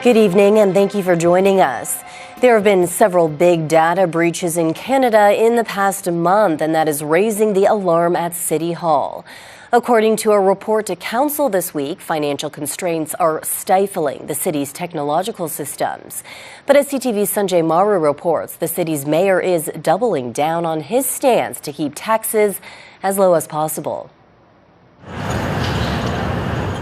Good evening and thank you for joining us. There have been several big data breaches in Canada in the past month, and that is raising the alarm at City Hall. According to a report to Council this week, financial constraints are stifling the city's technological systems. But as CTV's Sanjay Maru reports, the city's mayor is doubling down on his stance to keep taxes as low as possible.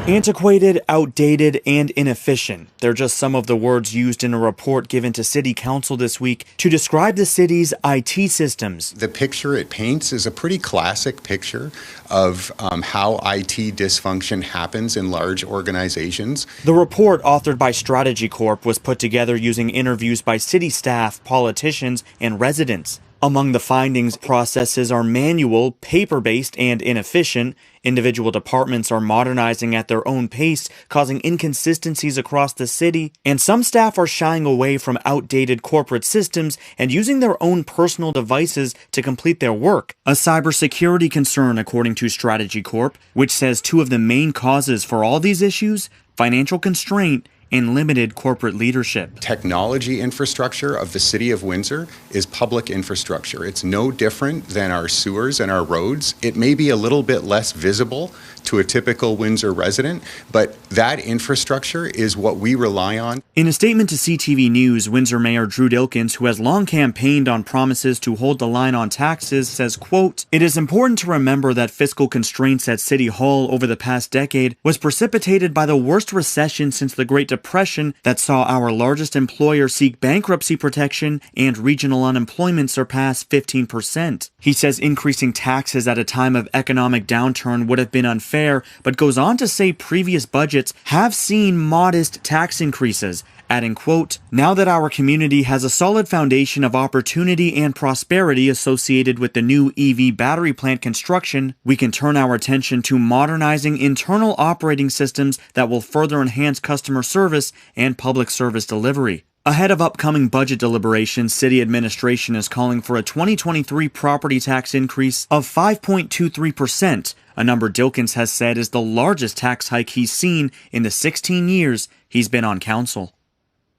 Antiquated, outdated, and inefficient. They're just some of the words used in a report given to City Council this week to describe the city's IT systems. The picture it paints is a pretty classic picture of how IT dysfunction happens in large organizations. The report, authored by Strategy Corp, was put together using interviews by city staff, politicians, and residents. Among the findings, processes are manual, paper-based, and inefficient. Individual departments are modernizing at their own pace, causing inconsistencies across the city, and some staff are shying away from outdated corporate systems and using their own personal devices to complete their work. A cybersecurity concern, according to Strategy Corp, which says two of the main causes for all these issues: financial constraint and limited corporate leadership. Technology infrastructure of the city of Windsor is public infrastructure. It's no different than our sewers and our roads. It may be a little bit less visible to a typical Windsor resident, but that infrastructure is what we rely on. In a statement to CTV News, Windsor Mayor Drew Dilkens, who has long campaigned on promises to hold the line on taxes, says, quote, "It is important to remember that fiscal constraints at City Hall over the past decade was precipitated by the worst recession since the Great Depression that saw our largest employer seek bankruptcy protection and regional unemployment surpass 15%. He says increasing taxes at a time of economic downturn would have been unfair, but goes on to say previous budgets have seen modest tax increases, adding, quote, "Now that our community has a solid foundation of opportunity and prosperity associated with the new EV battery plant construction, we can turn our attention to modernizing internal operating systems that will further enhance customer service and public service delivery." Ahead of upcoming budget deliberations, city administration is calling for a 2023 property tax increase of 5.23%, a number Dilkens has said is the largest tax hike he's seen in the 16 years he's been on council.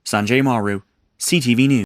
Sanjay Maru, CTV News.